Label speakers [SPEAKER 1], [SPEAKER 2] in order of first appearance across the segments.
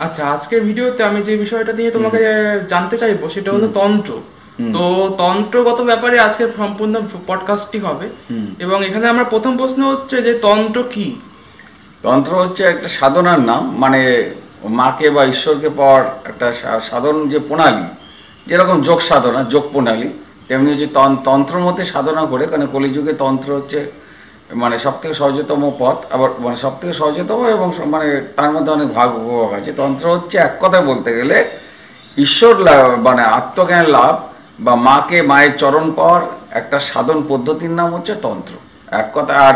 [SPEAKER 1] আচ্ছা, আজকের ভিডিওতে আমি যে বিষয়টা নিয়ে তোমাকে জানতে চাইবো সেটা হলো তন্ত্র। তো তন্ত্রগত ব্যাপারে আজকে সম্পূর্ণ পডকাস্টটি হবে। এবং এখানে আমার প্রথম প্রশ্ন হচ্ছে যে তন্ত্র কি?
[SPEAKER 2] তন্ত্র হচ্ছে একটা সাধনার নাম, মানে মাকে বা ঈশ্বরকে পাওয়ার একটা সাধন যে প্রণালী, যেরকম যোগ সাধনা, যোগ প্রণালী, তেমনি হচ্ছে তন্ত্র মতে সাধনা করে। কারণ কলিযুগে তন্ত্র হচ্ছে মানে সব থেকে সহজতম পথ, আবার মানে সব থেকে সহজতম এবং মানে তার মধ্যে অনেক ভাগ উপভাগ আছে। তন্ত্র হচ্ছে এক কথায় বলতে গেলে ঈশ্বর লাভ, মানে আত্মজ্ঞান লাভ বা মায়ের চরণ পাওয়ার একটা সাধন পদ্ধতির নাম হচ্ছে তন্ত্র, এক কথা। আর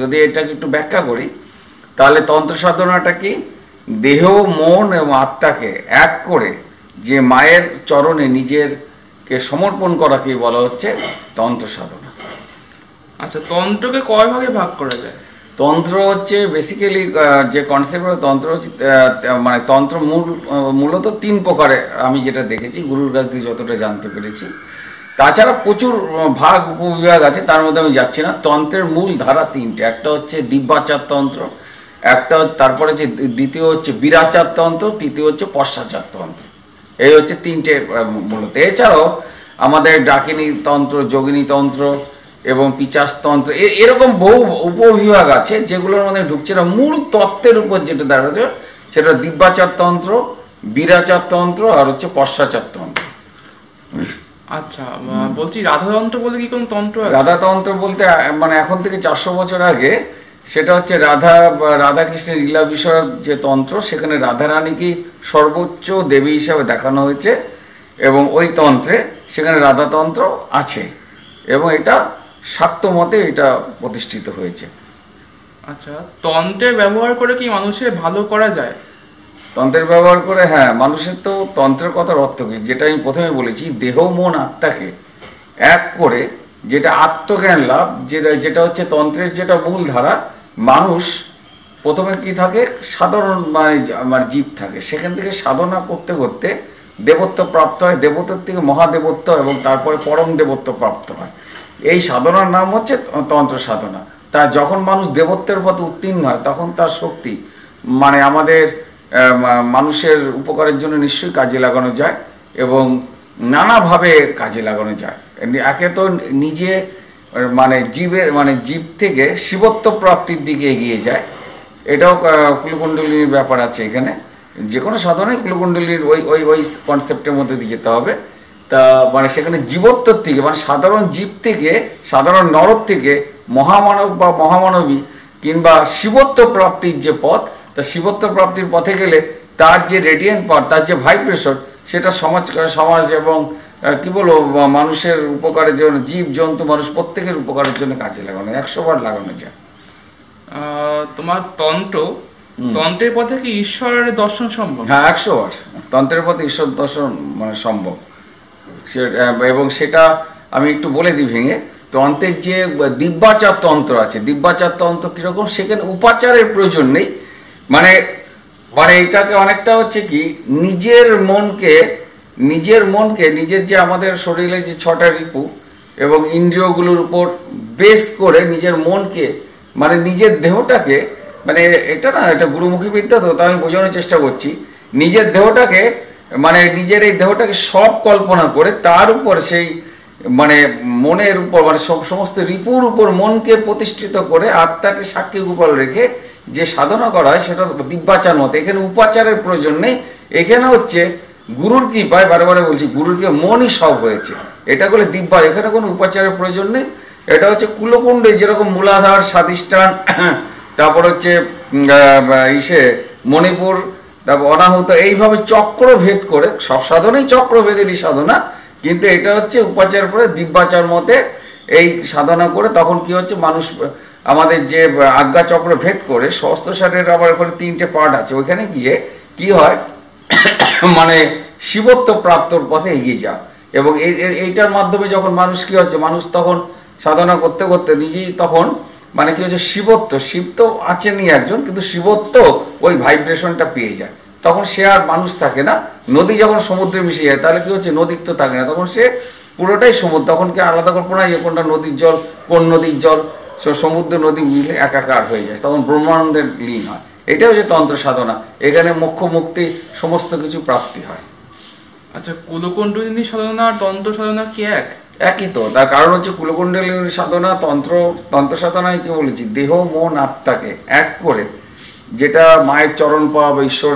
[SPEAKER 2] যদি এটাকে একটু ব্যাখ্যা করি তাহলে তন্ত্র সাধনাটা কি, দেহ মন এবং আত্মাকে এক করে যে মায়ের চরণে নিজেরকে সমর্পণ করাকে বলা হচ্ছে তন্ত্র সাধনা।
[SPEAKER 1] আচ্ছা, তন্ত্রকে কয় ভাগে ভাগ করা যায়?
[SPEAKER 2] তন্ত্র হচ্ছে বেসিক্যালি যে কনসেপ্ট তন্ত্র হচ্ছে মানে তন্ত্র মূলত তিন প্রকারে আমি যেটা দেখেছি, গুরুর কাছ দিয়ে যতটা জানতে পেরেছি। তাছাড়া প্রচুর ভাগ উপবিভাগ আছে, তার মধ্যে আমি যাচ্ছি না। তন্ত্রের মূল ধারা তিনটে, একটা হচ্ছে দিব্যাচার তন্ত্র, একটা তারপরে যে দ্বিতীয় হচ্ছে বীরাচার তন্ত্র, তৃতীয় হচ্ছে পশ্চাচার তন্ত্র। এই হচ্ছে তিনটে মূলত। এছাড়াও আমাদের ডাকিনী তন্ত্র, যোগিনী তন্ত্র এবং পিচাসতন্ত্র, এরকম বহু উপবিভাগ আছে যেগুলোর মধ্যে ঢুকছে না। মূল তত্ত্বের উপর যেটা দাঁড়াচ্ছে সেটা দিব্যাচার তন্ত্র, বীরাচার তন্ত্র আর হচ্ছে পশ্চাচার তন্ত্র।
[SPEAKER 1] আচ্ছা, বলছি রাধাতন্ত্র বলে কি কোনো তন্ত্র আছে?
[SPEAKER 2] রাধাতন্ত্র বলতে মানে এখন থেকে 400 বছর আগে সেটা হচ্ছে রাধাকৃষ্ণের লীলা বিষয়ক যে তন্ত্র, সেখানে রাধারানীকে সর্বোচ্চ দেবী হিসাবে দেখানো হয়েছে এবং ওই তন্ত্রে সেখানে রাধাতন্ত্র আছে এবং এটা শাক্ত মতে এটা প্রতিষ্ঠিত হয়েছে।
[SPEAKER 1] আচ্ছা, তন্ত্রের ব্যবহার করে কি মানুষের ভালো করা যায়?
[SPEAKER 2] তন্ত্রের ব্যবহার করে, হ্যাঁ, মানুষের তো তন্ত্রের কথার অর্থ কি, যেটা আমি প্রথমে বলেছি, দেহ মন আত্মাকে এক করে যেটা আত্মজ্ঞান লাভ, যেটা হচ্ছে তন্ত্রের যেটা মূল ধারা। মানুষ প্রথমে কি থাকে, সাধারণ মানে জীব থাকে, সেখান থেকে সাধনা করতে করতে দেবত্ব প্রাপ্ত হয়, দেবত্বের থেকে মহাদেবত্ব এবং তারপরে পরম দেবত্ব প্রাপ্ত হয়। এই সাধনার নাম হচ্ছে তন্ত্র সাধনা। তা যখন মানুষ দেবত্বের পথে উত্তীর্ণ হয় তখন তার শক্তি মানে আমাদের মানুষের উপকারের জন্য নিশ্চয়ই কাজে লাগানো যায় এবং নানাভাবে কাজে লাগানো যায়। একে তো নিজে জীব থেকে শিবত্ব প্রাপ্তির দিকে এগিয়ে যায়, এটাও কুলকুণ্ডলীর ব্যাপার আছে এখানে। যে কোনো সাধনায় কুলকুণ্ডলীর ওই ওই ওই কনসেপ্টের মধ্যে দিয়ে যেতে হবে। তা মানে সেখানে জীবত্বর থেকে, মানে সাধারণ জীব থেকে, সাধারণ নরক থেকে মহামানব বা মহামানবী কিংবা শিবত্ব প্রাপ্তির যে পথ, তা শিবত্ব প্রাপ্তির পথে গেলে তার যে রেডিয়েন্ট পাওয়ার, তার যে ভাইব্রেশন, সেটা সমাজ এবং কি বলবো মানুষের উপকারের জন্য, জীব জন্তু মানুষ প্রত্যেকের উপকারের জন্য কাজে লাগানো, 100 বার লাগানো যায়।
[SPEAKER 1] তোমার তন্ত্রের পথে কি ঈশ্বরের দর্শন সম্ভব?
[SPEAKER 2] হ্যাঁ, 100 বার তন্ত্রের পথে ঈশ্বর দর্শন মানে সম্ভব। এবং সেটা আমি একটু বলে দিই ভেঙে। তন্ত্রের যে দিব্যাচার তন্ত্র আছে, দিব্যাচার তন্ত্র কীরকম, সেখানে উপাচারের প্রয়োজন নেই। মানে মানে এটাকে অনেকটা হচ্ছে কি, নিজের মনকে নিজের যে আমাদের শরীরে যে 6টা রিপু এবং ইন্দ্রিয়গুলোর উপর বেস করে নিজের মনকে, মানে নিজের দেহটাকে, মানে এটা গুরুমুখী বিদ্যা, তো আমি বোঝানোর চেষ্টা করছি। নিজের দেহটাকে মানে নিজের এই দেহটাকে সব কল্পনা করে তার উপর সেই মানে মনের উপর, মানে সমস্ত রিপুর উপর মনকে প্রতিষ্ঠিত করে আত্মাকে সাক্ষী গোপাল রেখে যে সাধনা করা হয় সেটা দিব্যাচার মতো। এখানে উপাচারের প্রয়োজন নেই। এখানে হচ্ছে গুরুর কৃপায়, বারে বারে বলছি, গুরুর কৃপায় মনই সব হয়েছে। এটা করলে দিব্যা, এখানে কোনো উপাচারের প্রয়োজন নেই। এটা হচ্ছে কুলকুণ্ডে যেরকম মূলাধার, স্বাধিষ্ঠান, তারপর হচ্ছে মণিপুর, তারপর অনাহুত, এইভাবে চক্র ভেদ করে, সব সাধনাই চক্র ভেদেরই সাধনা, কিন্তু এটা হচ্ছে উপাচার করে দিব্যাচার মতে এই সাধনা করে তখন কি হচ্ছে, মানুষ আমাদের যে আজ্ঞা চক্র ভেদ করে সহস্রসারের আবার করে 3টে পার্ট আছে, ওইখানে গিয়ে কি হয় মানে শিবত্ব প্রাপ্তর পথে এগিয়ে যাও। এবং এইটার মাধ্যমে যখন মানুষ কি হচ্ছে, মানুষ তখন সাধনা করতে করতে নিজেই তখন মানে কি হচ্ছে, শিব তো আছেনই একজন, কিন্তু শিবত্ব ওই ভাইব্রেশনটা পেয়ে যায়। তখন সে আর মানুষ থাকে না। নদী যখন সমুদ্রে মিশে যায় তাহলে কি হচ্ছে, নদীত্ব থাকে না, তখন সে পুরোটাই সমুদ্র। তখন কি আলাদা কল্পনা, কোনটা নদীর জল, কোন নদীর জল, সমুদ্র নদী মিলে একাকার হয়ে যায়, তখন ব্রহ্মানন্দের লীন হয়। এটা হচ্ছে তন্ত্র সাধনা। এখানে মোক্ষ মুক্তি সমস্ত কিছু প্রাপ্তি হয়।
[SPEAKER 1] আচ্ছা, কুলকুণ্ডলিনী সাধনা আর তন্ত্র সাধনা কি এক?
[SPEAKER 2] একই তো। তার কারণ হচ্ছে কুলকুণ্ডলিনী সাধনা, তন্ত্র সাধনায় কি বলেছি, দেহ মন আত্মাকে এক করে যেটা মায়ের চরণ পাওয়া বা ঈশ্বর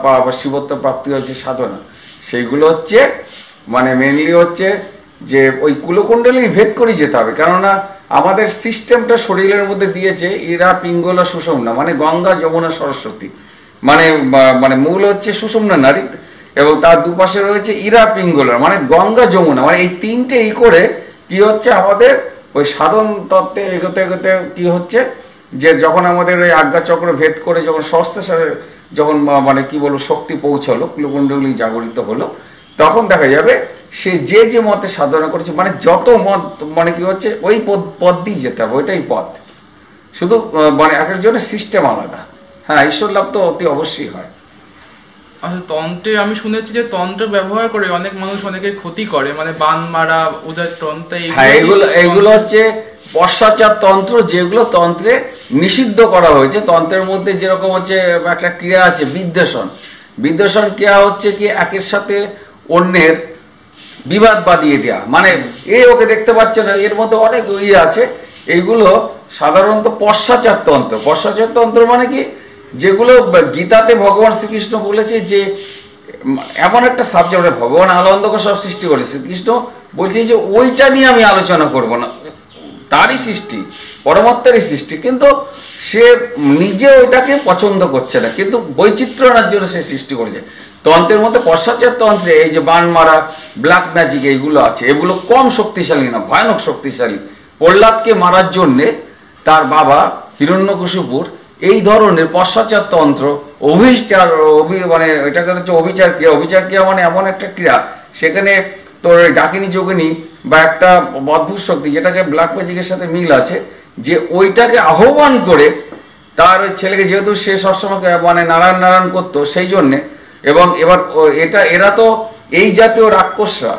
[SPEAKER 2] পাওয়া বা শিবত্ব প্রাপ্তি হচ্ছে সাধনা, সেইগুলো হচ্ছে মানে মেনলি হচ্ছে যে ওই কুলকুণ্ডলী ভেদ করে যেতে হবে। কেননা আমাদের সিস্টেমটা শরীরের মধ্যে দিয়েছে ইরা পিঙ্গলা সুষুম্না, মানে গঙ্গা যমুনা সরস্বতী, মানে মানে মূল হচ্ছে সুষুম্না নারী এবং তার দুপাশে রয়েছে ইরা পিঙ্গলার মানে গঙ্গা যমুনা, মানে এই তিনটে করে কি হচ্ছে আমাদের ওই সাধন তত্ত্বে এগোতে এগোতে কি হচ্ছে যে যখন আমাদের ওই আজ্ঞা চক্র ভেদ করে যখন সহস্রসারের যখন মানে কি বলবো শক্তি পৌঁছালো, কুলকুণ্ডলী জাগরিত হলো, তখন দেখা যাবে সে যে মতে সাধনা করেছে মানে যত মত মানে কি হচ্ছে ওই পথ দিয়ে যেতে হবে, ওইটাই পথ। শুধু মানে এক একজনের সিস্টেম আলাদা। হ্যাঁ, ঈশ্বর লাভ তো অতি অবশ্যই হয়।
[SPEAKER 1] আচ্ছা, তন্ত্রে আমি শুনেছি যে তন্ত্র ব্যবহার করে অনেক মানুষ অনেকের ক্ষতি করে, মানে বান মারা, উজাটন।
[SPEAKER 2] হ্যাঁ, এইগুলো হচ্ছে পশ্চাৎ তন্ত্র, যেগুলো তন্ত্রে নিষিদ্ধ করা হয়েছে। তন্ত্রের মধ্যে যেরকম হচ্ছে একটা ক্রিয়া আছে বিদ্বেষণ ক্রিয়া হচ্ছে কি একের সাথে অন্যের বিবাদ বাঁধিয়ে দেওয়া, মানে ওকে দেখতে পাচ্ছে না, এর মধ্যে অনেক আছে। এইগুলো সাধারণত পশ্চাৎ তন্ত্র মানে কি, যেগুলো গীতাতে ভগবান শ্রীকৃষ্ণ বলেছে যে এমন একটা সাবজেক্ট, ভগবান আনন্দকে সব সৃষ্টি করেছে, শ্রীকৃষ্ণ বলছে যে ওইটা নিয়ে আমি আলোচনা করব না, তারই সৃষ্টি, পরমাত্মারই সৃষ্টি, কিন্তু সে নিজে ওইটাকে পছন্দ করছে না, কিন্তু বৈচিত্র্য আনার জন্য সে সৃষ্টি করেছে। তন্ত্রের মধ্যে পশ্চাৎ তন্ত্রে এই যে বান মারা, ব্ল্যাক ম্যাজিক এইগুলো আছে, এগুলো কম শক্তিশালী না, ভয়ানক শক্তিশালী। প্রহ্লাদকে মারার জন্যে তার বাবা হিরণ্যকশিপুর এই ধরনের পশ্চাৎ তন্ত্র মানে এটাকে হচ্ছে অভিচার ক্রিয়া মানে এমন একটা ক্রিয়া, সেখানে তোর ডাকিনী যোগিনী বা একটা অদ্ভুত শক্তি যেটাকে ব্ল্যাক ম্যাজিকের সাথে মিল আছে, যে ওইটাকে আহ্বান করে তার ওই ছেলেকে, যেহেতু সে সবসময় মানে নারায়ণ করতো সেই জন্যে, এবং এবার এরা তো এই জাতীয় রাক্ষসরা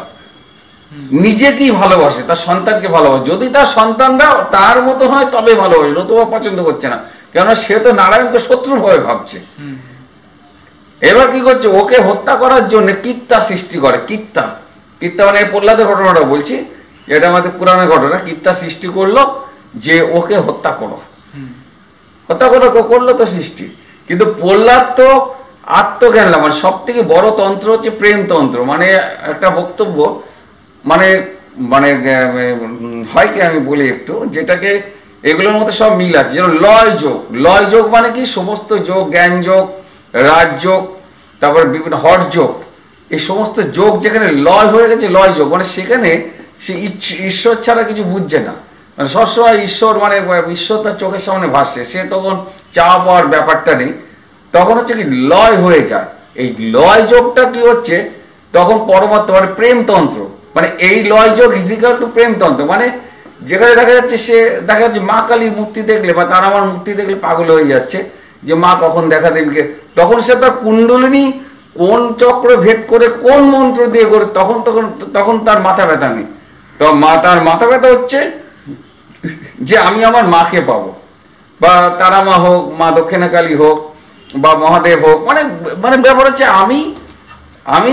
[SPEAKER 2] নিজেকেই ভালোবাসে, তার সন্তানকে ভালোবাসে, যদি তার সন্তানরা তার মতো হয় তবে ভালোবাসে, নতুবা পছন্দ করছে না, কেননা সে তো নারায়ণকে শত্রু ভাবে ভাবছে। এবার কি করছে, ওকে হত্যা করার জন্য কীর্তা সৃষ্টি করে। কীর্তা মানে প্রহ্লাদের ঘটনাটা বলছি, এটা আমাদের পুরাণের ঘটনা। কীর্তা সৃষ্টি করলো যে ওকে হত্যা করো, করলো তো সৃষ্টি। কিন্তু প্রহ্লাদ তো আত্মজ্ঞান লাভ, মানে সব থেকে বড় তন্ত্র হচ্ছে প্রেম তন্ত্র, মানে একটা বক্তব্য মানে মানে হয় কি আমি বলি একটু, যেটাকে এগুলোর মধ্যে সব মিল আছে। যেমন লয় যোগ মানে কি, সমস্ত যোগ, জ্ঞান যোগ, রাজযোগ, তারপরে বিভিন্ন হর যোগ, এই সমস্ত যোগ যেখানে লয় হয়ে গেছে, লয় যোগ মানে সেখানে সে ঈশ্বর ছাড়া কিছু বুঝছে না, মানে সবসময় ঈশ্বর মানে ঈশ্বর তার চোখের সামনে ভাসছে, সে তখন চাওয়া পাওয়ার ব্যাপারটা নেই, তখন হচ্ছে কি লয় হয়ে যায়। এই লয় যোগটা কি হচ্ছে তখন পরমাত্মা মানে প্রেমতন্ত্র, মানে এই লয় যোগ ইজিক্যাল টু প্রেমতন্ত্র, মানে যেখানে দেখা যাচ্ছে মা কালীর মূর্তি দেখলে বা তার আমার মূর্তি দেখলে পাগল হয়ে যাচ্ছে যে মা কখন দেখা দেবীকে, তখন সে তার কুণ্ডলিনী কোন চক্র ভেদ করে কোন মন্ত্র দিয়ে করে তখন তার মাথা ব্যথা নেই, তো তার মাথা ব্যথা হচ্ছে যে আমি আমার মাকে পাবো, বা তারা মা হোক, মা দক্ষিণা কালী হোক, বা মহাদেব হোক, মানে মানে ব্যাপার হচ্ছে আমি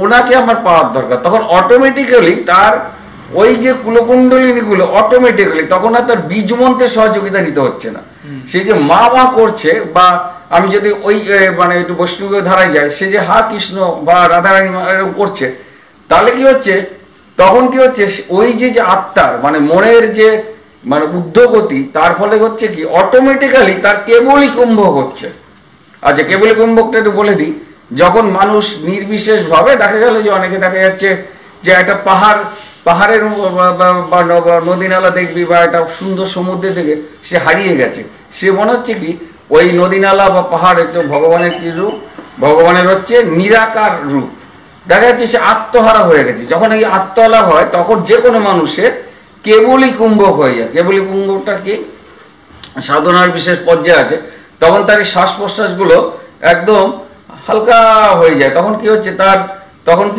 [SPEAKER 2] ওনাকে আমার পাওয়ার দরকার। তখন অটোমেটিক্যালি তার ওই যে কুলকুণ্ডলিনীগুলো অটোমেটিক্যালি তখন আর তার বীজ মন্ত্রের সহযোগিতা নিতে হচ্ছে না, সে যে মা করছে, বা আমি যদি ওই মানে একটু বৈষ্ণব ধারায় যাই, সে যে কৃষ্ণ বা রাধারানী করছে, তাহলে কি হচ্ছে তখন কি হচ্ছে ওই যে আত্মার মানে মনের যে মানে উদ্ধগতি, তার ফলে হচ্ছে কি অটোমেটিক্যালি তার কেবলই কুম্ভক হচ্ছে। আচ্ছা, কেবলই কুম্ভকটা একটু বলে দিই। যখন মানুষ নির্বিশেষ ভাবে দেখা গেল যে অনেকে দেখা যাচ্ছে যে একটা পাহাড়ের বা নদী নালা দেখবি বা একটা সুন্দর সমুদ্রে থেকে সে হারিয়ে গেছে, সে মনে হচ্ছে কি ওই নদী নালা বা পাহাড়ে তো ভগবানের কি রূপ, ভগবানের হচ্ছে নিরাকার রূপ, দেখা যাচ্ছে সে আত্মহারা হয়ে গেছে। যখন এই আত্মহারা হয় তখন যে কোনো মানুষের কেবলই কুম্ভক হয়ে যায়। কেবলই কুম্ভকটা কি সাধনার বিশেষ পর্যায়ে আছে, তখন তার এই শ্বাস প্রশ্বাসগুলো একদম হালকা হয়ে যায়। তখন কি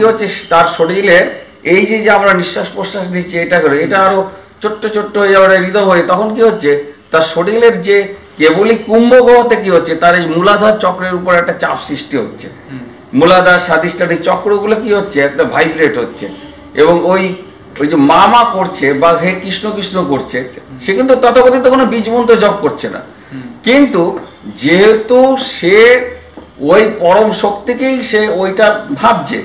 [SPEAKER 2] হচ্ছে তার শরীরের এই যে আমরা নিঃশ্বাস প্রশ্বাস নিচ্ছি এটা করে, এটা আরো ছোট্ট হয়ে যাবে হৃদয় হয়ে, তখন কি হচ্ছে তার শরীরের যে কি কেবলই কুম্ভক হতে কি হচ্ছে, তার এই মূলাধার চক্রের উপর একটা চাপ সৃষ্টি হচ্ছে। মূলাধার স্বাধিষ্ঠানের চক্রগুলো কি হচ্ছে, একটা ভাইব্রেট হচ্ছে, এবং ওই যে মা করছে বা হে কৃষ্ণ কৃষ্ণ করছে, সে কিন্তু তথাকথিত কোনো বীজ মন্ত্র জপ করছে না, কিন্তু যেহেতু সে ওই পরম শক্তিকেই সে ওইটা ভাবছে,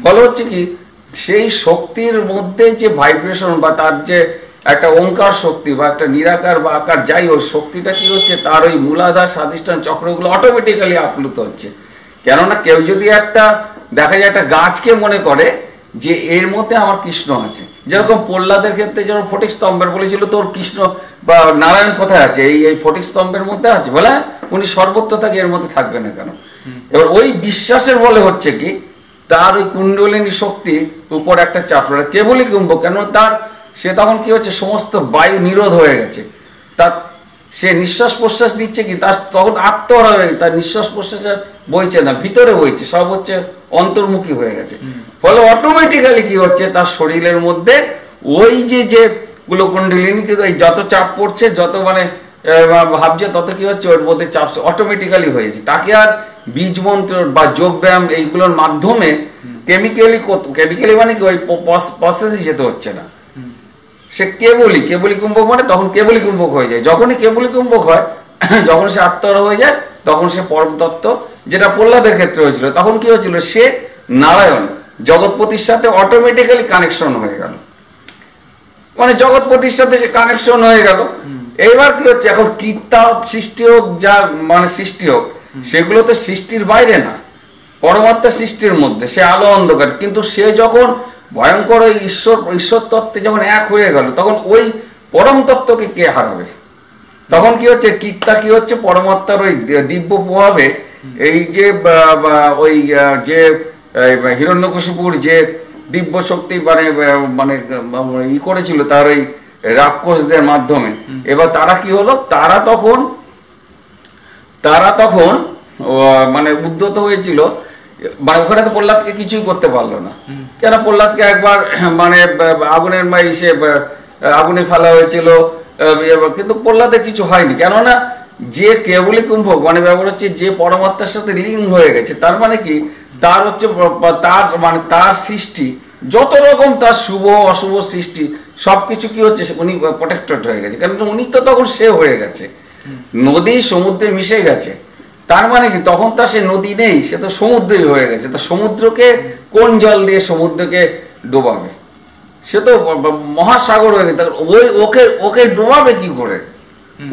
[SPEAKER 2] ফলে হচ্ছে কি সেই শক্তির মধ্যে যে ভাইব্রেশন বা তার যে একটা ওঙ্কার শক্তি বা একটা নিরাকার বা আকার যাই ওই শক্তিটা কি হচ্ছে, তার ওই মূলাধার স্বাধিষ্ঠান চক্রগুলো অটোমেটিক্যালি আপ্লুত হচ্ছে। কেননা কেউ যদি একটা দেখা যায় একটা গাছকে মনে করে যে এর মধ্যে আমার কৃষ্ণ আছে, যেরকম প্রহ্লাদের ক্ষেত্রে যেমন ফটিক স্তম্ভের বলেছিল তোর কৃষ্ণ বা নারায়ণ কোথায় আছে, এই ফটিক স্তম্ভের মধ্যে আছে, বলে উনি সর্বত্র থাকে, এর মধ্যে থাকবে না কেন। এবার ওই বিশ্বাসের বলে হচ্ছে কি তার ওই কুণ্ডলিনী শক্তির উপর একটা চাপ রয়েছে, কেবলই কুম্ভক, কেন তার সে তখন কি হচ্ছে সমস্ত বায়ু নিরোধ হয়ে গেছে, তার সে নিঃশ্বাস প্রশ্বাস নিচ্ছে কি তার তখন আত্মহারা হয়ে গেছে, তার নিঃশ্বাস প্রশ্বাস বইছে না, ভিতরে বইছে, সব হচ্ছে অন্তর্মুখী হয়ে গেছে। ফলে অটোমেটিক্যালি কি হচ্ছে তার শরীরের মধ্যে ওই যে গুলো কুণ্ডলিনী যত চাপ পড়ছে, যত মানে ভাবছে, তত কি হচ্ছে ওর মধ্যে চাপ অটোমেটিক্যালি হয়েছে। তাকে আর বীজ মন্ত্র বা যোগ ব্যায়াম এইগুলোর মাধ্যমে কেমিক্যালি মানে কি ওই প্রসেসে যেতে হচ্ছে না, সে কেবলই কুম্ভক মানে তখন কেবলই কুম্ভক হয়ে যায়। যখনই কেবলই কুম্ভক হয়, যখন সে আত্মহারা হয়ে যায়, তখন সে পরম তত্ত্ব, যেটা প্রহ্লাদের ক্ষেত্রে হয়েছিল, তখন কি হয়েছিল সে নারায়ণ জগৎপতির সাথে অটোমেটিক্যালি কানেকশন হয়ে গেল, মানে জগৎপতির সাথে সে কানেকশন হয়ে গেল। এইবার কি হচ্ছে এখন কীর্তা সৃষ্টি হোক, যা মানে সৃষ্টি হোক, সেগুলো তো সৃষ্টির বাইরে না, পরমাত্মা সৃষ্টির মধ্যে, সে আলো অন্ধকার, কিন্তু সে যখন ভয়ঙ্কর ওই ঈশ্বর তত্ত্বে যখন এক হয়ে গেল, তখন ওই পরম তত্ত্বকে কে হারাবে। তখন কি হচ্ছে কীর্তা কি হচ্ছে পরমাত্মার ওই দিব্য প্রভাবে এই যে ওই যে হিরণ্যকশিপুর যে দিব্য শক্তি মানে মানে ই করেছিল তার ওই রাক্ষসদের মাধ্যমে, এবার তারা কি হলো, তারা তখন মানে উদ্যত হয়েছিল, মানে ওখানে তো প্রহ্লাদকে কিছুই করতে পারলো না, কেন প্রহ্লাদকে একবার মানে আগুনের সে আগুনে ফেলা হয়েছিল, কিন্তু প্রহ্লাদের কিছু হয়নি, কেননা যে কেবলই কুম্ভক মানে ব্যাপার হচ্ছে যে পরমাত্মার সাথে লিঙ্ক হয়ে গেছে, তার মানে কি তার হচ্ছে তার সৃষ্টি যত রকম তার শুভ অশুভ সৃষ্টি সবকিছু কি হচ্ছে উনি প্রোটেক্টেড হয়ে গেছে, কারণ উনি তো তখন সে হয়ে গেছে, নদী সমুদ্রে মিশে গেছে, তার মানে কি তখন তো সে নদী নেই, সে তো সমুদ্রই হয়ে গেছে। তো সমুদ্রকে কোন জল দিয়ে সমুদ্রকে ডোবাবে, সে তো মহাসাগর হয়ে গেছে, ওকে ডোবাবে কি করে,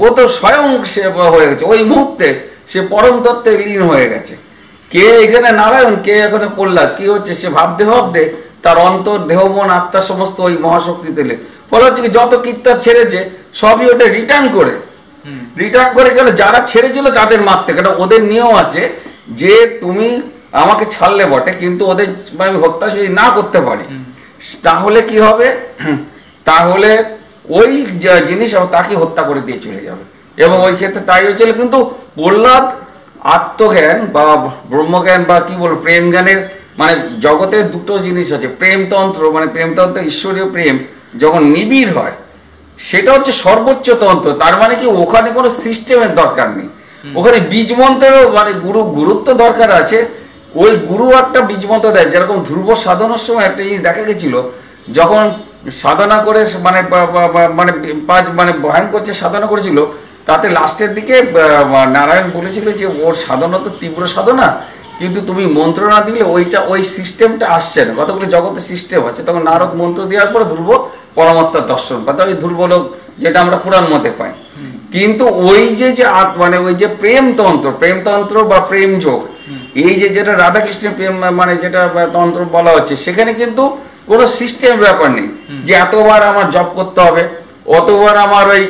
[SPEAKER 2] ও তো স্বয়ং সে হয়ে গেছে, ওই মুহূর্তে সে পরম তত্ত্বে লীন হয়ে গেছে। কে এখানে নারায়ণ, কে এখানে প্রহ্লাদ, কি হচ্ছে সে ভাবতে তার অন্তর দেহ মন আত্মা সমস্ত ওই মহাশক্তি তেলে, ফলে হচ্ছে কি যত কীর্তা ছেড়েছে সবই ওটা রিটার্ন করে গেল, যারা ছেড়েছিল তাদের মারতে, কেন ওদের নিয়ম আছে যে তুমি আমাকে ছাড়লে বটে, কিন্তু ওদের আমি হত্যা যদি না করতে পারি তাহলে কি হবে, তাহলে ওই জিনিস তাকে হত্যা করে দিয়ে চলে যাবে, এবং ওই ক্ষেত্রে তাই হয়েছিল। কিন্তু প্রহ্লাদ আত্মজ্ঞান বা ব্রহ্মজ্ঞান বা কি বলবো প্রেম জ্ঞানের মানে জগতে দুটো জিনিস আছে, প্রেমতন্ত্র মানে প্রেমতন্ত্র ঈশ্বরীয় প্রেম যখন নিবিড় হয় সেটা হচ্ছে সর্বোচ্চ তন্ত্র, তার মানে কি ওখানে কোনো সিস্টেমের দরকার নেই, ওখানে বীজ মন্ত্রেরও মানে গুরুত্ব দরকার আছে। ওই গুরু একটা বীজ মন্ত্র দেয়, যেরকম ধ্রুব সাধনার সময় একটা জিনিস দেখা গেছিল, যখন সাধনা করে মানে মানে মানে ভয়ঙ্কর যে সাধনা করেছিল, তাতে লাস্টের দিকে নারায়ণ বলেছিল যে ওর সাধনা তো তীব্র সাধনা, কিন্তু তুমি মন্ত্র না দিলে ওই সিস্টেমটা আসছে না, কতগুলো জগতে সিস্টেম আছে। তখন নারদ মন্ত্র দেওয়ার পরে ধ্রুব পরমাত্মার দর্শন পায়, ওই ধ্রুবলোক যেটা আমরা পুরাণ মতে পাই। কিন্তু ওই যে মানে ওই যে প্রেমতন্ত্র বা প্রেম যোগ, এই যেটা রাধাকৃষ্ণের প্রেম মানে যেটা তন্ত্র বলা হচ্ছে, সেখানে কিন্তু কোনো সিস্টেম ব্যাপার নেই যে এতবার আমার জপ করতে হবে, অতবার আমার ওই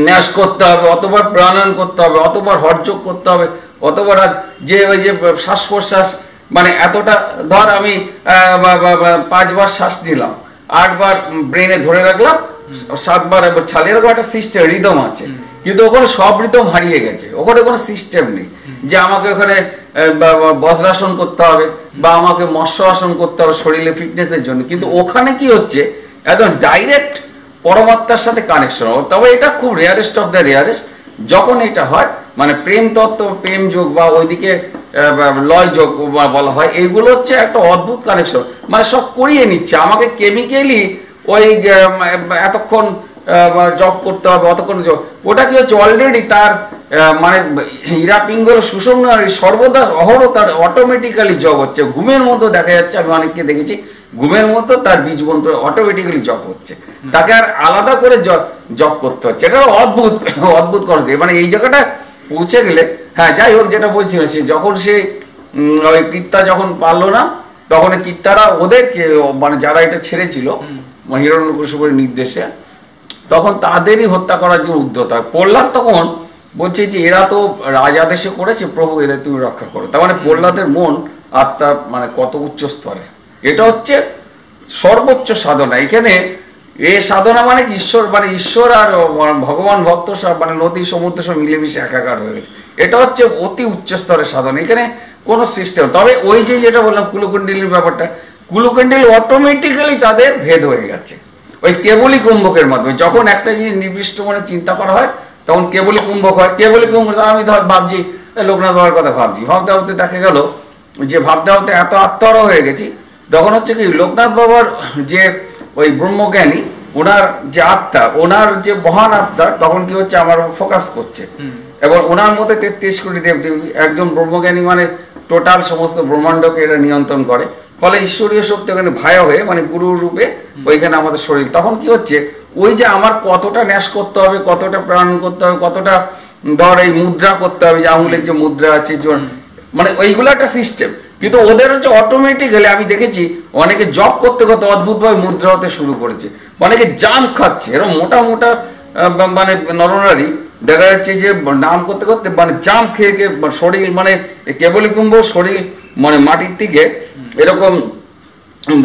[SPEAKER 2] ন্যাস করতে হবে, অতবার প্রাণায়াম করতে হবে, অতবার হঠযোগ করতে হবে, অতবার যে ওই যে শ্বাস প্রশ্বাস মানে এতটা ধর আমি 5 বার শ্বাস নিলাম, 8 বার ব্রেনে ধরে রাখলাম, 7 বার একবার ছাড়লে, এরকম একটা সিস্টেম রিদম আছে। কিন্তু ওখানে সব রিদম হারিয়ে গেছে, ওখানে কোনো সিস্টেম নেই যে আমাকে ওখানে বজ্রাসন করতে হবে বা আমাকে মৎস্য আসন করতে হবে শরীরে ফিটনেসের জন্য, কিন্তু ওখানে কি হচ্ছে একদম ডাইরেক্ট পরমাত্মার সাথে কানেকশন হবে। তবে এটা খুব রেয়ারেস্ট অফ দ্য রেয়ারেস্ট, যখন এটা হয় মানে প্রেম তত্ত্ব, প্রেম যোগ বা ওইদিকে লয় যোগ বলা হয়, এইগুলো হচ্ছে একটা অদ্ভুত কানেকশন, মানে সব করিয়ে নিচ্ছে আমাকে কেমিক্যালি ওই এতক্ষণ জব করতে হবে, অতক্ষণ ওটা কি হচ্ছে অলরেডি তার মানে হীরা পিঙ্গল সুষম সর্বদা অহরহ তার অটোমেটিক্যালি জব হচ্ছে, ঘুমের মতো দেখা যাচ্ছে, আমি অনেককে দেখেছি ঘুমের মতো তার বীজ মন্ত্র অটোমেটিক্যালি জব হচ্ছে, তাকে আর আলাদা করে জব করতে হচ্ছে। এটা অদ্ভুত অদ্ভুত করছে, মানে এই জায়গাটা পৌঁছে গেলে, হ্যাঁ যাই হোক যেটা বলছিলাম, সে যখন সে ওই কীর্তা যখন পারলো না, তখন কীর্তারা ওদেরকে মানে যারা এটা ছেড়েছিল হিরণ্যকশিপুর নির্দেশে, তখন তাদেরই হত্যা করার জন্য উদ্যত হয়। প্রহ্লাদ তখন বলছে যে এরা তো রাজাদেশে করেছে, প্রভু এদের তুমি রক্ষা করো। তার মানে প্রহ্লাদের মন আত্মা মানে কত উচ্চ স্তরে, এটা হচ্ছে সর্বোচ্চ সাধনা। এখানে এ সাধনা মানে ঈশ্বর, মানে ঈশ্বর আর ভগবান ভক্ত সব মানে নদী সমুদ্র সব মিলেমিশে একাকার হয়ে গেছে, এটা হচ্ছে অতি উচ্চ স্তরের সাধনা। এখানে কোনো সিস্টেম, তবে ওই যে যেটা বললাম কুলকুণ্ডলির ব্যাপারটা, কুলকুণ্ডলী অটোমেটিক্যালি তাদের ভেদ হয়ে গেছে ওই কেবলি কুম্ভকের মাধ্যমে। যখন একটা জিনিস নির্দিষ্ট মানে চিন্তা করা হয় তখন কেবলি কুম্ভক হয়। কেবলি কুম্ভক আমি ধর ভাবছি লোকনাথ বাবার কথা ভাবছি, ভাবতে ভাবতে দেখা গেল যে ভাবতে ভাবতে এত আত্মহারা হয়ে গেছি, তখন হচ্ছে কি লোকনাথ বাবার যে ওই ব্রহ্মজ্ঞানী ওনার যে আত্মা, ওনার যে মহান আত্মা, তখন কি হচ্ছে আমার ফোকাস করছে, এবং ওনার মধ্যে 33 কোটি দেবদেবী, একজন ব্রহ্মজ্ঞানী মানে টোটাল সমস্ত ব্রহ্মাণ্ডকে এটা নিয়ন্ত্রণ করে, ফলে ঈশ্বরীয় শক্তি ওখানে ভায়া হয়ে মানে গুরু রূপে ওইখানে আমাদের শরীর। তখন কি হচ্ছে ওই যে আমার কতটা ন্যাস করতে হবে, কতটা প্রাণ করতে হবে, কতটা ধর এই মুদ্রা করতে হবে, যে আঙুলের যে মুদ্রা আছে মানে ওইগুলো একটা সিস্টেম। কিন্তু ওদের হচ্ছে অটোমেটিক্যালি আমি দেখেছি অনেকে জব করতে করতে অদ্ভুতভাবে মুদ্রা হতে শুরু করেছে, অনেকে জাম খাচ্ছে, এরকম মোটা মোটা মানে নরনারী দেখা যাচ্ছে যে নাম করতে করতে মানে জাম খেয়ে খেয়ে শরীর মানে কেবলি কুম্ভ শরীর মানে মাটির থেকে এরকম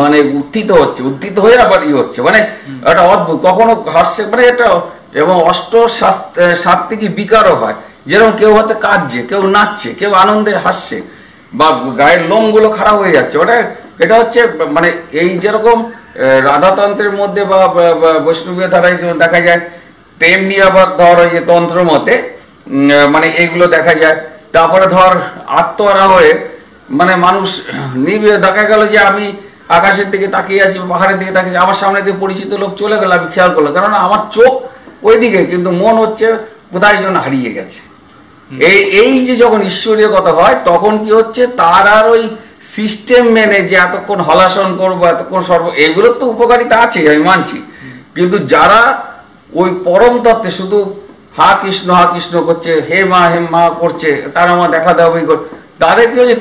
[SPEAKER 2] মানে উত্থিত হচ্ছে, উত্থিত হয়ে আবার হচ্ছে, মানে একটা অদ্ভুত, কখনো হাসছে মানে এটা, এবং সাত্ত্বিকী বিকারও হয়, যেরকম কেউ হয়তো কাঁদছে, কেউ নাচছে, কেউ আনন্দে হাসছে, বা গায়ের লোমগুলো খারাপ হয়ে যাচ্ছে, ওটা এটা হচ্ছে মানে এই যেরকম রাধাতন্ত্রের মধ্যে বা বৈষ্ণবীয় ধারায় দেখা যায়, তেমনি আবার ধর ওই যে তন্ত্র মতে মানে এইগুলো দেখা যায়। তারপরে ধর আত্মহারা হয়ে মানে মানুষ নির্বিয়ে দেখা গেল যে আমি আকাশের দিকে তাকিয়ে আছি, পাহাড়ের দিকে তাকিয়ে, আমার সামনে দিয়ে পরিচিত লোক চলে গেল, আমি খেয়াল করলাম, কারণ আমার চোখ ওইদিকে, কিন্তু মন হচ্ছে কোথায় যেন হারিয়ে গেছে। এই যে যখন ঈশ্বরীয় কথা হয় তখন কি হচ্ছে তার আর ওই সিস্টেম মেনে যে এতক্ষণ হলাসন করবো, এতক্ষণ এগুলোর তো উপকারিতা আছে আমি মানছি, কিন্তু যারা ওই পরম তত্ত্বে শুধু হা কৃষ্ণ করছে, হে মা করছে, তারা আমার দেখা দাও, তাদের কি হচ্ছে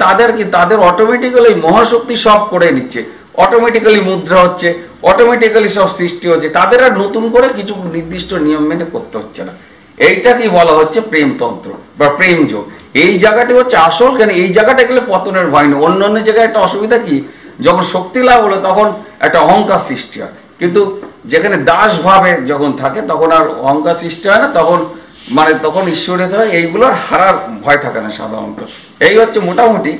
[SPEAKER 2] তাদের অটোমেটিক্যালি মহাশক্তি সব করে নিচ্ছে, অটোমেটিক্যালি মুদ্রা হচ্ছে, অটোমেটিক্যালি সব সৃষ্টি হচ্ছে, তাদের আর নতুন করে কিছু নির্দিষ্ট নিয়ম মেনে করতে হচ্ছে না। এইটাকেই বলা হচ্ছে প্রেমতন্ত্র বা প্রেম যোগ। এই জায়গাটি হচ্ছে আসল, কেন এই জায়গাটা গেলে পতনের ভয় নেই। অন্য অন্য জায়গায় একটা অসুবিধা কি, যখন শক্তি লাভ হলো তখন একটা অহংকার সৃষ্টি হয়, কিন্তু যেখানে দাস ভাবে যখন থাকে তখন আর অহংকার সৃষ্টি হয় না, তখন মানে তখন ঈশ্বরের হয়, এইগুলোর হারার ভয় থাকে না সাধারণত। এই হচ্ছে মোটামুটি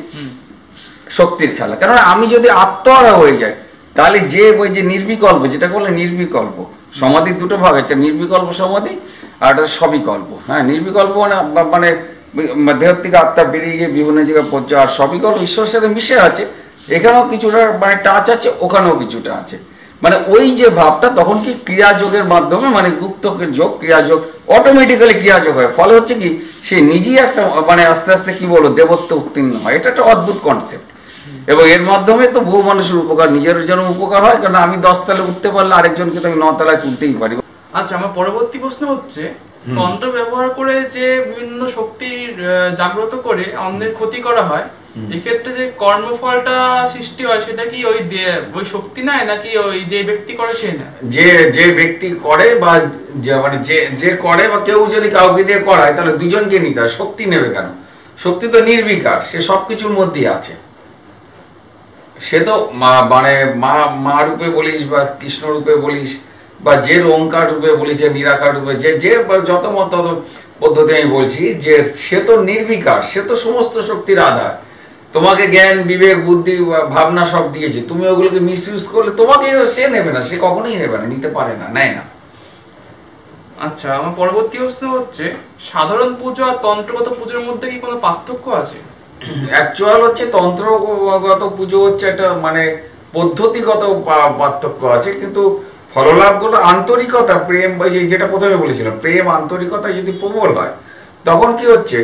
[SPEAKER 2] শক্তির খেলা। কেননা আমি যদি আত্মহারা হয়ে যাই তাহলে যে ওই যে নির্বিকল্প, যেটা বলে নির্বিকল্প সমাধির দুটো ভাগ আছে, নির্বিকল্প সমাধি আর একটা সবিকল্প। হ্যাঁ, নির্বিকল্প মানে দেহের থেকে আত্মা বেরিয়ে গিয়ে বিভিন্ন জায়গায় পৌঁছে, আর সবিকল্প ঈশ্বরের সাথে মিশে আছে, এখানেও কিছুটা মানে টাচ আছে, ওখানেও কিছুটা আছে, মানে ওই যে ভাবটা তখন কি ক্রিয়াযোগের মাধ্যমে মানে গুপ্তকের যোগ, ক্রিয়াযোগ অটোমেটিক্যালি ক্রিয়াযোগ হয়, ফলে হচ্ছে কি সে নিজেই একটা মানে আস্তে আস্তে কি বলো দেবত্ব উত্তীর্ণ হয়। এটা একটা অদ্ভুত কনসেপ্ট, এবং এর মাধ্যমে তো বহু মানুষের উপকার, নিজের জন্য উপকার হয়, কারণ আমি 10 তলে উঠতে পারলে আরেকজনকে তো আমি 9 তলায় তুলতেই পারি।
[SPEAKER 1] আচ্ছা, আমার পরবর্তী প্রশ্ন হচ্ছে, তন্ত্র ব্যবহার করে যে বিভিন্ন শক্তির জাগ্রত করে অন্যের ক্ষতি করা হয়, এক্ষেত্রে যে কর্মফলটা সৃষ্টি হয় সেটা কি ওই শক্তি নেয় নাকি ওই যে ব্যক্তি করে সে না?
[SPEAKER 2] যে ব্যক্তি করে বা মানে যে করে বা কেউ যদি কাউকে দিয়ে করায় তাহলে দুজনকে নিতে হয়, শক্তি নেবে কেন? শক্তি তো নির্বিকার, সে সবকিছুর মধ্যেই আছে। সে তো মানে মা রূপে বলিস বা কৃষ্ণ রূপে বলিস বা যে ওঙ্কার রূপে বলিস, নিরাকার রূপে, যে যত মত পদ্ধতি আমি বলছি, যে সে তো নির্বিকার, সে তো সমস্ত শক্তির আধার। তোমাকে জ্ঞান, বিবেক, বুদ্ধি, ভাবনা সব দিয়েছে, তুমি ওগুলোকে মিস ইউজ করলে তোমাকে সে নেবে না, সে কখনোই নেবে না, নিতে পারে না, নেয় না।
[SPEAKER 1] আচ্ছা, আমার পরবর্তী প্রশ্ন হচ্ছে সাধারণ পুজো আর তন্ত্রগত পুজোর মধ্যে কি কোনো পার্থক্য আছে?
[SPEAKER 2] অ্যাকচুয়াল হচ্ছে তন্ত্রগত পুজো হচ্ছে একটা মানে পদ্ধতিগত পার্থক্য আছে, কিন্তু ফললাভগুলো আন্তরিকতা, প্রেম, যেটা প্রথমে বলেছিলাম, প্রেম আন্তরিকতা যদি প্রবল হয় তখন কি হচ্ছে,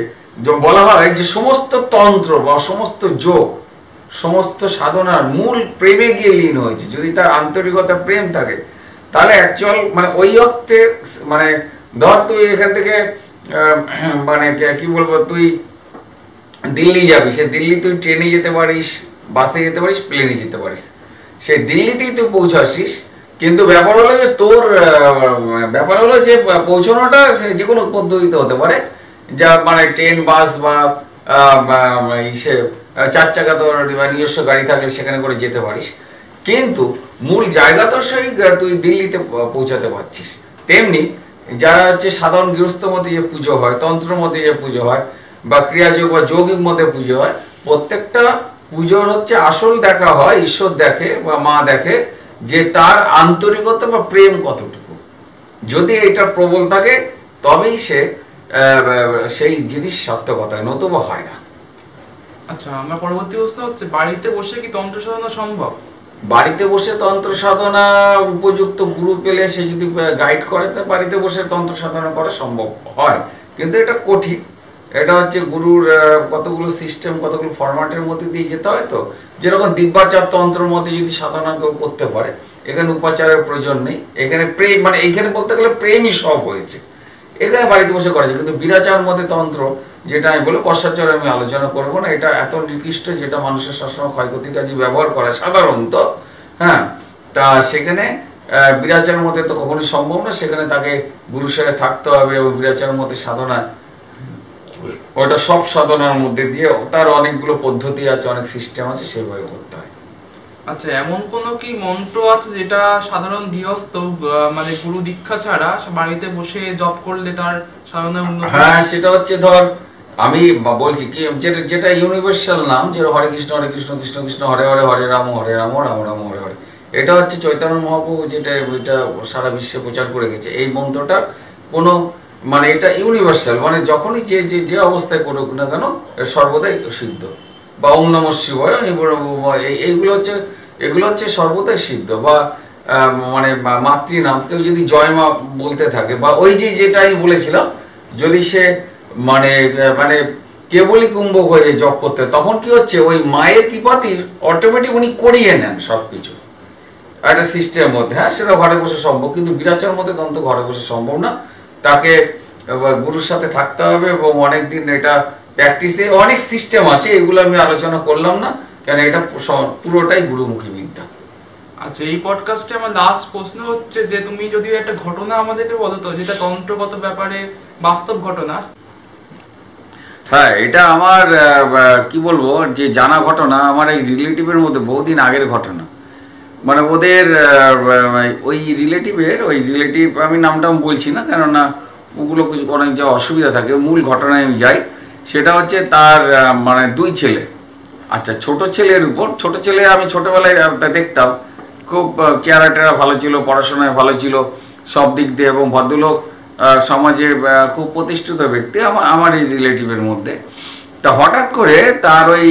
[SPEAKER 2] বলা হয় যে সমস্ত তন্ত্র বা সমস্ত যোগ, সমস্ত সাধনার মূল প্রেমে গিয়ে লীন হয়েছে। যদি তার আন্তরিকতা প্রেম থাকে তাহলে অ্যাকচুয়াল মানে ওই অর্থে মানে ধর তুই এখান থেকে মানে কি বলবো, তুই দিল্লি যাবি, সে দিল্লি তুই ট্রেনে যেতে পারিস, বাসে যেতে পারিস, প্লেনে যেতে পারিস, সেই দিল্লিতেই তুই পৌঁছাসিস। কিন্তু ব্যাপার হলো যে তোর ব্যাপার হলো যে পৌঁছানোটা যে কোনো পদ্ধতিতে হতে পারে, যা মানে ট্রেন, বাস বা সে 4 চাকা তোর নিজস্ব গাড়ি থাকলে সেখানে করে যেতে পারিস, কিন্তু মূল জায়গা তো সেই তুই দিল্লিতে পৌঁছাতে পারছিস। তেমনি যারা হচ্ছে সাধারণ গৃহস্থ মতে যে পুজো হয়, তন্ত্র মতে যে পুজো হয় বা ক্রিয়াযোগ বা যৌগিক মতে পুজো হয়, প্রত্যেকটা পুজোর হচ্ছে আসল দেখা হয়, ঈশ্বর দেখে বা মা দেখে যে তার আন্তরিকতা বা প্রেম কতটুকু। যদি এটা প্রবল থাকে তবেই সে সেই জিনিস সার্থকতা, নতুবা হয় না।
[SPEAKER 1] আচ্ছা, আমার পরবর্তী প্রশ্ন হচ্ছে বাড়িতে বসে কি তন্ত্র সাধনা সম্ভব?
[SPEAKER 2] বাড়িতে বসে তন্ত্র সাধনা উপযুক্ত গুরু পেলে সে যদি গাইড করে তা বাড়িতে বসে তন্ত্র সাধনা করা সম্ভব হয়, কিন্তু এটা কঠিন। এটা হচ্ছে গুরুর কতগুলো সিস্টেম, কতগুলো ফরম্যাটের মধ্যে দিয়ে যেতে হয়। তো যেরকম দিব্যাচার তন্ত্রের মধ্যে যদি সাধনা কেউ করতে পারে, এখানে উপাচারের প্রয়োজন নেই, এখানে প্রেম মানে এইখানে বলতে গেলে প্রেমই সব হয়েছে, এখানে বাড়িতে বসে করা যায়। কিন্তু বিরাচার মধ্যে তন্ত্র, যেটা আমি বলি কষাচরে আমি আলোচনা করবো না, এটা এত নিকৃষ্ট যেটা মানুষের সবসময় ক্ষয়ক্ষতির কাজে ব্যবহার করে সাধারণত। হ্যাঁ, তা সেখানে বিরাচার মধ্যে তো কখনোই সম্ভব না, সেখানে তাকে গুরুর সাথে থাকতে হবে এবং বিরাচার মধ্যে সাধনা, ওটা সব সাধনার মধ্যে দিয়ে তার অনেকগুলো পদ্ধতি আছে, অনেক সিস্টেম আছে, সেভাবে করতে হয়।
[SPEAKER 1] আচ্ছা, এমন কোন কি মন্ত্র আছে যেটা সাধারণ গৃহস্থ মানে গুরু দীক্ষা ছাড়া বাড়িতে বসে জপ করলে তার সাধনা উন্নতি?
[SPEAKER 2] হ্যাঁ, সেটা হচ্ছে ধর আমি বলছি কি, যেটা ইউনিভার্সাল নাম, যে হরে কৃষ্ণ হরে কৃষ্ণ কৃষ্ণ কৃষ্ণ হরে হরে, হরে রাম রাম রাম হরে হরে, এটা হচ্ছে চৈতন্য মহাপ্রভু যেটা সারা বিশ্বে প্রচার করে গেছে। এই মন্ত্রটা কোনো মানে এটা ইউনিভার্সাল, মানে যখনই যে যে অবস্থায় করুক না কেন সর্বদাই সিদ্ধ। বা ওম নমঃ শিবায়, এইগুলো হচ্ছে সর্বদাই সিদ্ধ। বা মানে মাতৃনাম, কেউ যদি জয় মা বলতে থাকে, বা ওই যেটা আমি বলেছিলাম, যদি সে মানে মানে কেবলই কুম্ভক হয়ে জপ করতে, তখন কি হচ্ছে ওই মায়ের কৃপাতি অটোমেটিক উনি করিয়ে নেন সবকিছু একটা সিস্টেমের মধ্যে। হ্যাঁ, সেটা ঘরে বসে সম্ভব, কিন্তু বিরাচার মধ্যে তখন তো ঘরে বসে সম্ভব না, তাকে গুরুর সাথে থাকতে হবে এবং অনেকদিন এটা প্র্যাকটিসে অনেক সিস্টেম আছে, এগুলো আমি আলোচনা করলাম না, কেন এটা পুরোটাই গুরুমুখী বিদ্যা।
[SPEAKER 1] আচ্ছা, এই পডকাস্টে আমার লাস্ট প্রশ্ন হচ্ছে যে তুমি যদি একটা ঘটনা আমাদেরকে বলো তো, যেটা তন্ত্রগত ব্যাপারে বাস্তব ঘটনা।
[SPEAKER 2] হ্যাঁ, এটা আমার কি বলবো, যে জানা ঘটনা, আমার এই রিলেটিভের মধ্যে বহুদিন আগের ঘটনা। মানে ওদের ওই রিলেটিভ, আমি নামটা বলছি না, কেননা ওগুলো কিছু অনেক যা অসুবিধা থাকে। মূল ঘটনায় আমি যাই, সেটা হচ্ছে তার মানে 2 ছেলে। আচ্ছা, ছোট ছেলে আমি ছোটবেলায় দেখতাম খুব চেহারা টেরা ভালো ছিল, পড়াশোনায় ভালো ছিল সব দিক দিয়ে, এবং ভদ্রলোক, সমাজে খুব প্রতিষ্ঠিত ব্যক্তি আমার এই রিলেটিভের মধ্যে। তা হঠাৎ করে তার ওই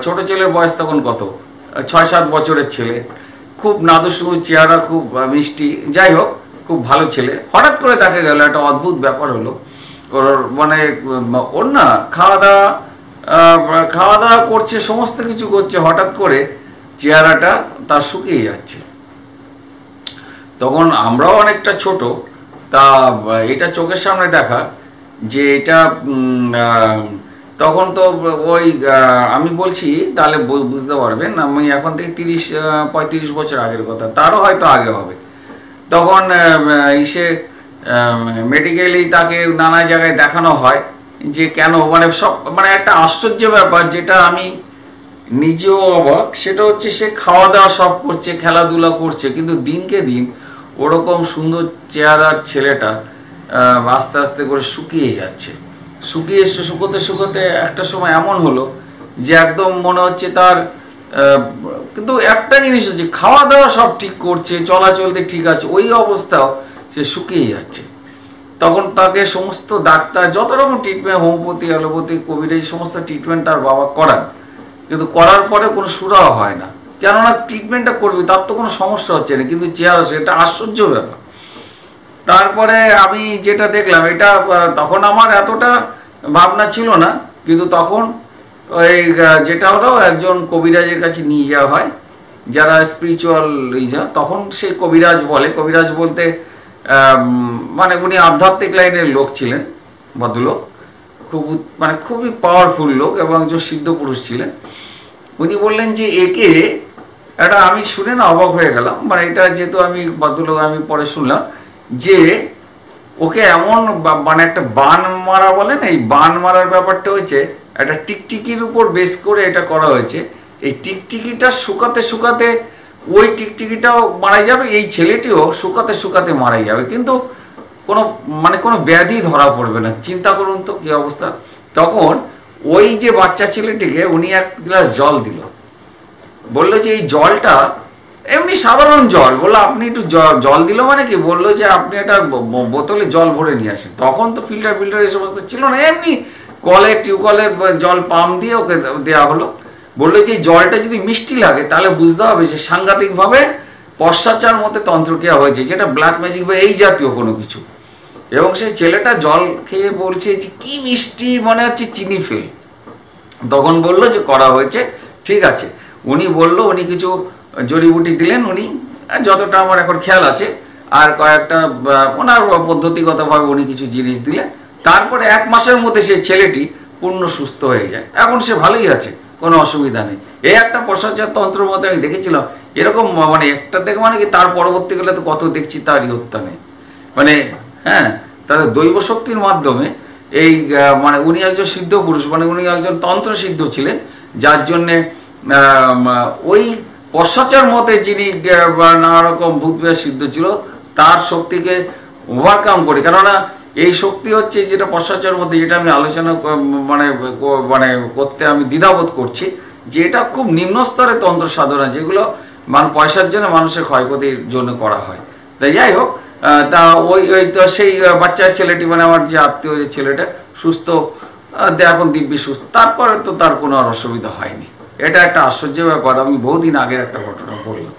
[SPEAKER 2] ছোট ছেলের বয়স তখন কত, 6-7 বছরের ছেলে, খুব নাদুসু চেহারা, খুব মিষ্টি, যাই হোক খুব ভালো ছেলে। হঠাৎ করে দেখা গেল একটা অদ্ভুত ব্যাপার হলো, ওর মানে ওর না খাওয়া দাওয়া করছে, সমস্ত কিছু করছে, হঠাৎ করে চেহারাটা তার শুকিয়ে যাচ্ছে। তখন আমরাও অনেকটা ছোট, তা এটা চোখের সামনে দেখা যে এটা তখন তো ওই আমি বলছি তাহলে বুঝতে পারবেন, আমি এখন থেকে 30-35 বছর আগের কথা, তারও হয়তো আগে হবে। তখন মেডিকেলি তাকে নানা জায়গায় দেখানো হয় যে কেন, মানে সব মানে একটা আশ্চর্য ব্যাপার, যেটা আমি নিজেও অবাক, সেটা হচ্ছে সে খাওয়া দাওয়া সব করছে, খেলাধুলা করছে, কিন্তু দিনকে দিন ওরকম সুন্দর চেহারার ছেলেটা আস্তে আস্তে করে শুকিয়ে যাচ্ছে। শুকোতে একটা সময় এমন হলো যে একদম মনে হচ্ছে তার, কিন্তু একটা জিনিস হচ্ছে খাওয়া দাওয়া সব ঠিক করছে, চলাচলতে ঠিক আছে, ওই অবস্থাও সে শুকিয়ে যাচ্ছে। তখন তাকে সমস্ত ডাক্তার যত রকম ট্রিটমেন্ট, হোমিওপ্যাথি, অ্যালোপ্যাথি, কোভিডের সমস্ত ট্রিটমেন্ট তার বাবা করান, কিন্তু করার পরে কোনো সুরাহা হয় না। কেননা ট্রিটমেন্টটা করবি, তার তো কোনো সমস্যা হচ্ছে না, কিন্তু চেয়ার আসে, এটা আশ্চর্য ব্যাপার। তারপরে আমি যেটা দেখলাম, এটা তখন আমার এতটা ভাবনা ছিল না, কিন্তু তখন ওই যেটা হলো একজন কবিরাজের কাছে নিয়ে যাওয়া হয়, যারা স্পিরিচুয়াল তখন সেই কবিরাজ বলে, কবিরাজ বলতে মানে উনি আধ্যাত্মিক লাইনের লোক ছিলেন, ভদ্রলোক, খুবই পাওয়ারফুল লোক এবং একজন সিদ্ধ পুরুষ ছিলেন। উনি বললেন যে একে এটা, আমি শুনে না অবাক হয়ে গেলাম, মানে এটা যেহেতু আমি ভদ্রলোক, আমি পরে শুনলাম যে ওকে এমন মানে একটা বান মারা বলেন, এই বান মারার ব্যাপারটা হয়েছে একটা টিকটিকির উপর বেস করে এটা করা হয়েছে। এই টিকটিকিটা শুকাতে শুকাতে ওই টিকটিকিটাও মারা যাবে, এই ছেলেটিও শুকাতে শুকাতে মারা যাবে, কিন্তু কোনো ব্যাধি ধরা পড়বে না। চিন্তা করুন তো কি অবস্থা। তখন ওই যে বাচ্চা ছেলেটিকে উনি এক গ্লাস জল দিল, বললো যে এই জলটা এমনি সাধারণ জল, বললো আপনি একটু জল দিল মানে কি, বললো যে আপনি একটা বোতলে জল ভরে নিয়ে আসেন। তখন তো ফিল্টার এই সমস্ত ছিল না, এমনি টিউবকলের জল পাম্প দিয়ে ওকে দেওয়া হলো। বললো যে জলটা যদি মিষ্টি লাগে তাহলে বুঝতে হবে যে সাংঘাতিকভাবে পশ্চাচার মতে তন্ত্রক্রিয়া হয়েছে, যেটা ব্ল্যাক ম্যাজিক বা এই জাতীয় কোনো কিছু। এবং সেই ছেলেটা জল খেয়ে বলছে যে কি মিষ্টি, মনে হচ্ছে চিনি ফেল। তখন বললো যে করা হয়েছে, ঠিক আছে। উনি বললো, উনি কিছু জড়িবুটি দিলেন, উনি যতটা আমার এখন খেয়াল আছে, আর কয়েকটা ওনার পদ্ধতিগতভাবে উনি কিছু জিনিস দিলেন। তারপরে 1 মাসের মধ্যে সেই ছেলেটি পূর্ণ সুস্থ হয়ে যায়, এখন সে ভালোই আছে, কোনো অসুবিধা নেই। এই একটা পশ্চাচার তন্ত্রের মধ্যে আমি দেখেছিলাম এরকম, মানে একটা দেখে মানে কি, তার পরবর্তীকালে তো কত দেখছি তার ইহত্যা নেই, মানে হ্যাঁ, তাদের দৈব শক্তির মাধ্যমে এই মানে উনি একজন সিদ্ধ পুরুষ, মানে উনি একজন তন্ত্র সিদ্ধ ছিলেন, যার জন্যে ওই পশ্চাচার মতে যিনি নানা রকম ভূতবিহার সিদ্ধ ছিল, তার শক্তিকে ওভারকাম করে। কেননা এই শক্তি হচ্ছে যেটা পশ্চাচার মধ্যে, যেটা আমি আলোচনা মানে করতে আমি দ্বিধাবোধ করছি, যে এটা খুব নিম্ন স্তরের তন্ত্র সাধনা, যেগুলো পয়সার জন্য মানুষের ক্ষয়ক্ষতির জন্য করা হয়। তাই যাই হোক, তা ওই তো সেই বাচ্চা ছেলেটি, মানে আমার যে আত্মীয় যে ছেলেটা, সুস্থ, এখন দিব্যি সুস্থ, তারপরে তো তার কোনো আর অসুবিধা হয়নি। এটা একটা আশ্চর্য ব্যাপার, আমি বহুদিন আগের একটা ঘটনা বললাম।